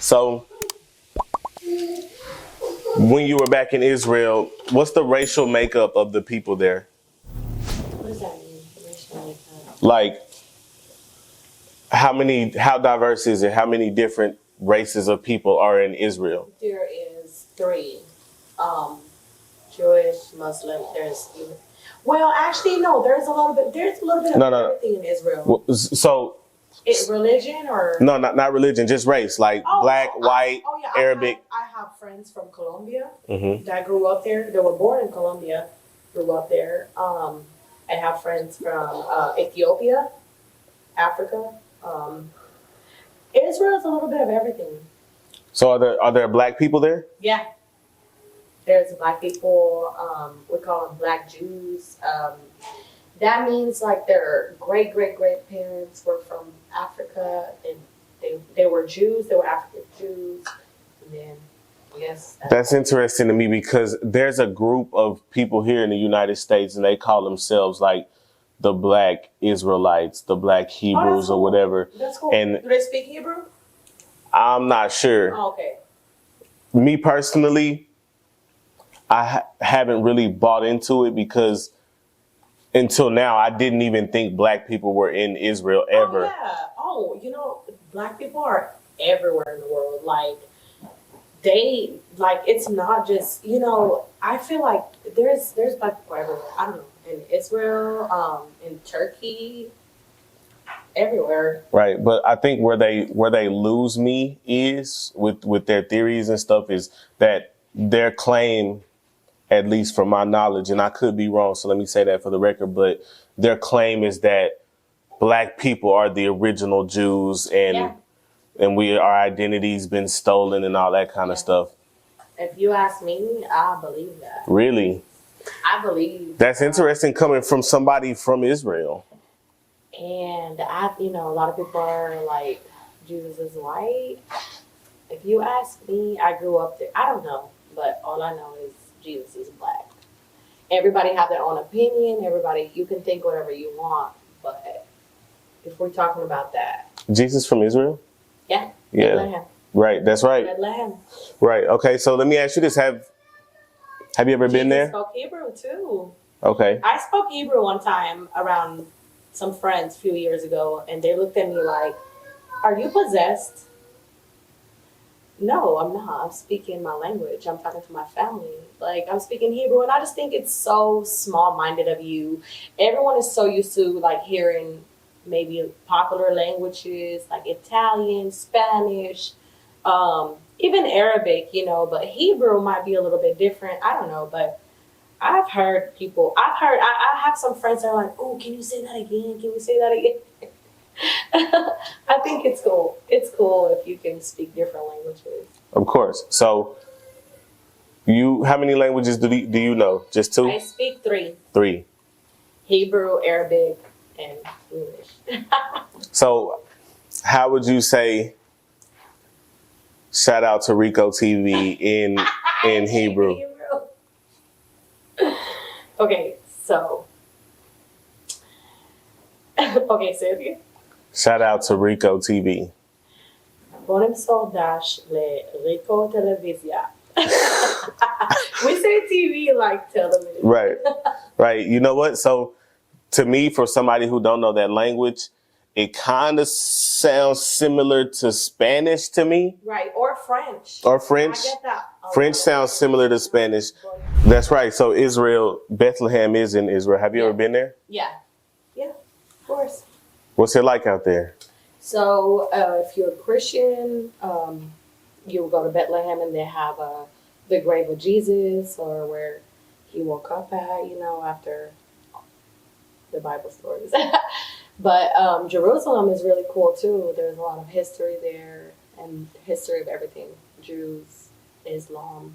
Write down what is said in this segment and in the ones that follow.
So, when you were back in Israel, what's the racial makeup of the people there? What does that mean? Racial makeup? Like, how diverse is it? How many different races of people are in Israel? There is 3. Jewish, Muslim. Well, actually, no. There's a little bit of everything in Israel. So, Religion or no, not religion, just race, like black, white, Arabic. I have friends from Colombia Mm-hmm. that grew up there. They were born in Colombia, grew up there. I have friends from Ethiopia, Africa. Israel is a little bit of everything. So are there black people there? Yeah. There's black people, we call them black Jews. That means like their great parents were from Africa and they were Jews, they were African Jews. And then, yes. That's interesting to me because there's a group of people here in the United States and they call themselves like the black Israelites, the black Hebrews or whatever. That's cool. And do they speak Hebrew? I'm not sure. Oh, okay. Me personally, I haven't really bought into it because until now, I didn't even think black people were in Israel ever. Oh, yeah. Oh, black people are everywhere in the world. Like, it's not just, I feel like there's black people everywhere. I don't know. In Israel, in Turkey, everywhere. Right. But I think where they lose me is with their theories and stuff is that their claim, at least from my knowledge, and I could be wrong, so let me say that for the record, but their claim is that black people are the original Jews and our identity's been stolen and all that kind of stuff. If you ask me, I believe that. Really? I believe. That's interesting coming from somebody from Israel. And a lot of people are like, Jesus is white. If you ask me, I grew up there. I don't know, but all I know is Jesus is black. Everybody have their own opinion. Everybody, you can think whatever you want, but if we're talking about that, Jesus from Israel? Yeah. Bethlehem. Right. That's right. Bethlehem. Right. Okay. So let me ask you this: Have you ever been there? I spoke Hebrew too. Okay. I spoke Hebrew one time around some friends a few years ago, and they looked at me like, "Are you possessed?" No, I'm not. I'm speaking my language. I'm talking to my family. Like, I'm speaking Hebrew, and I just think it's so small-minded of you. Everyone is so used to, like, hearing maybe popular languages, like Italian, Spanish, even Arabic, but Hebrew might be a little bit different. I don't know, but I have some friends that are like, "Oh, can you say that again? Can you say that again?" I think it's cool. It's cool if you can speak different languages. Of course. So, how many languages do you know? Just 2? I speak 3. 3. Hebrew, Arabic, and English. So, how would you say? Shout out to Rico TV in Hebrew. Okay, so. Okay, say it again. Shout out to Rico TV. בוא נמסור דש לריקו טלוויזיה. We say TV like television. Right. You know what? So, to me, for somebody who don't know that language, it kind of sounds similar to Spanish to me. Right, or French. Or French. I get that. French sounds similar to Spanish. That's right. So, Israel, Bethlehem is in Israel. Have you ever been there? Yeah, of course. What's it like out there? So if you're a Christian, you'll go to Bethlehem and they have the grave of Jesus, or where he woke up at, after the Bible stories. But Jerusalem is really cool too. There's a lot of history there and history of everything. Jews, Islam,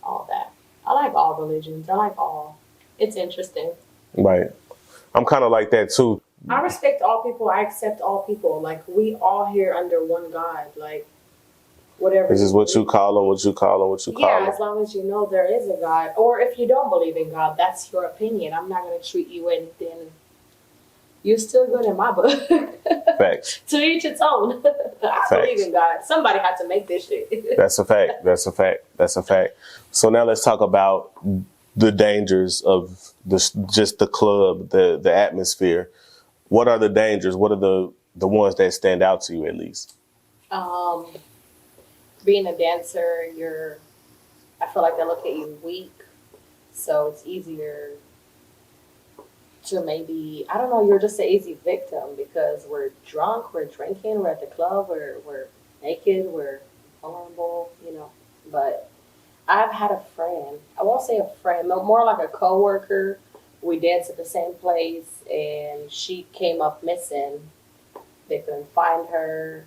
all that. I like all religions. I like all. It's interesting. Right. I'm kind of like that too. I respect all people. I accept all people. Like, we all here under one God. Like, whatever. This is what you call him, what you call him, what you call him. Yeah, as long as you know there is a God. Or if you don't believe in God, that's your opinion. I'm not going to treat you anything. you're still good in my book. Facts. To each its own. I believe in God. Somebody had to make this shit. That's a fact. That's a fact. That's a fact. So now let's talk about the dangers of just the club, the atmosphere. What are the dangers? What are the ones that stand out to you at least? Being a dancer, I feel like they look at you weak. So it's easier to maybe, I don't know, you're just an easy victim because we're drunk, we're drinking, we're at the club, we're naked, we're vulnerable, But I've had a friend, I won't say a friend, more like a coworker. We danced at the same place and she came up missing. They couldn't find her,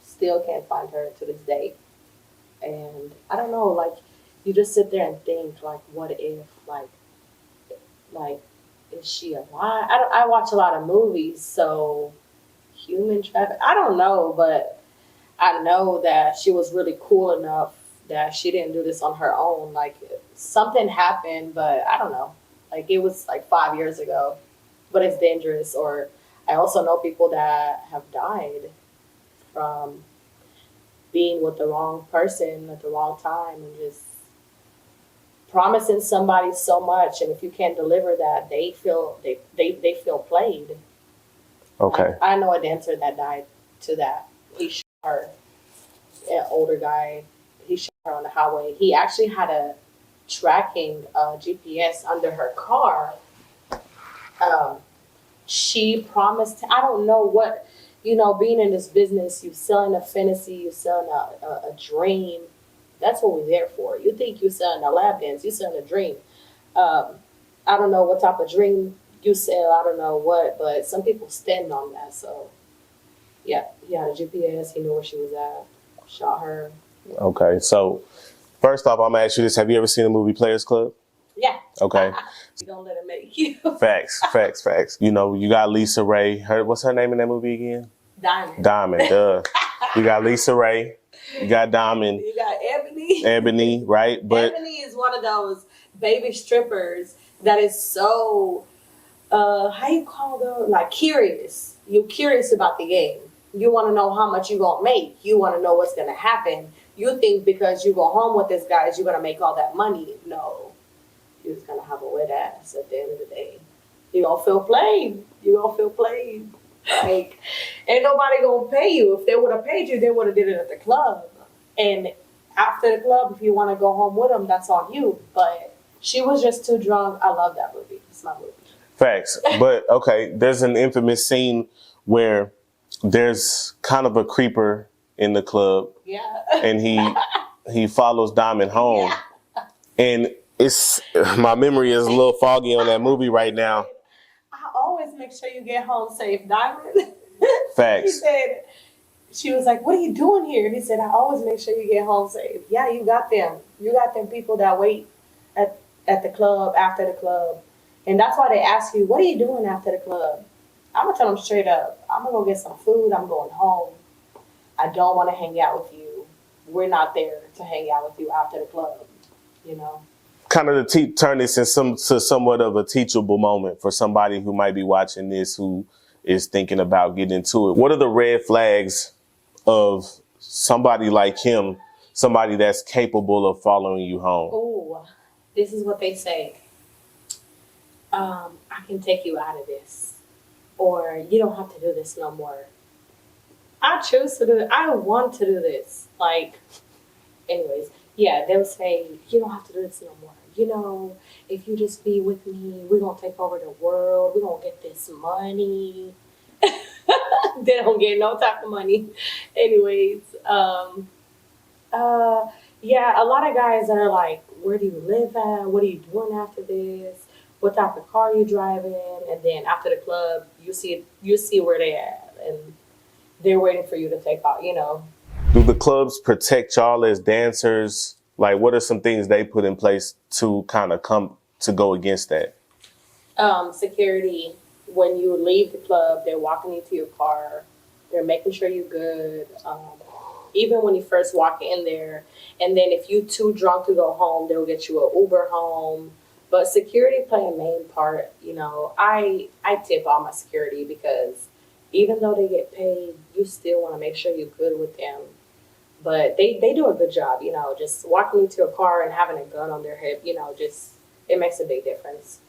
still can't find her to this day. And I don't know, like, you just sit there and think, like, what if, like, is she alive? I watch a lot of movies, so human traffic, I don't know, but I know that she was really cool enough that she didn't do this on her own. Like, something happened, but I don't know. Like, it was like 5 years ago, but it's dangerous. Or I also know people that have died from being with the wrong person at the wrong time and just promising somebody so much, and if you can't deliver that, they feel played. Okay. I know a dancer that died to that. He shot her, an older guy. He shot her on the highway. He actually had a tracking GPS under her car. She promised, I don't know what, being in this business, you're selling a fantasy, you're selling a dream. That's what we're there for. You think you're selling a lap dance, you're selling a dream. I don't know what type of dream you sell, I don't know what, but some people stand on that. So, yeah, he had a GPS, he knew where she was at, shot her. Okay, so first off, I'm going to ask you this. Have you ever seen the movie Players Club? Yeah. Okay. Don't let it make you. Facts. You got Lisa Ray. What's her name in that movie again? Diamond. You got Lisa Ray. You got Diamond. You got Ebony. Ebony, right? But Ebony is one of those baby strippers that is so, how you call them? Like, curious. You're curious about the game. You want to know how much you're going to make. You want to know what's going to happen. You think because you go home with this guy, you're going to make all that money. No. You're just going to have a wet ass at the end of the day. You're going to feel played. Like, ain't nobody going to pay you. If they would have paid you, they would have did it at the club. And after the club, if you want to go home with them, that's on you. But she was just too drunk. I love that movie. It's my movie. Facts. But, okay, there's an infamous scene where there's kind of a creeper in the club. Yeah. And he follows Diamond home. Yeah. And my memory is a little foggy on that movie right now. I always make sure you get home safe, Diamond. Facts. She was like, what are you doing here? He said, I always make sure you get home safe. Yeah, you got them. You got them people that wait at the club, after the club. And that's why they ask you, what are you doing after the club? I'm going to tell them straight up, I'm going to go get some food. I'm going home. I don't want to hang out with you. We're not there to hang out with you after the club, Kind of to turn this to somewhat of a teachable moment for somebody who might be watching this, who is thinking about getting into it. What are the red flags of somebody like him, somebody that's capable of following you home? Oh, this is what they say. I can take you out of this, or you don't have to do this no more. I choose to do it. I want to do this. Like, anyways, yeah, they'll say, you don't have to do this no more. If you just be with me, we're going to take over the world. We're going to get this money. They don't get no type of money. Anyways, yeah, a lot of guys are like, where do you live at? What are you doing after this? What type of car are you driving? And then after the club, you see where they at, and they're waiting for you to take off, Do the clubs protect y'all as dancers? Like, what are some things they put in place to kind of come to go against that? Security. When you leave the club, they're walking you to your car. They're making sure you're good. Even when you first walk in there. And then if you're too drunk to go home, they'll get you an Uber home. But security play a main part. You know, I tip all my security because even though they get paid, you still want to make sure you're good with them. But they do a good job. You know, just walking into a car and having a gun on their hip. You know, just it makes a big difference.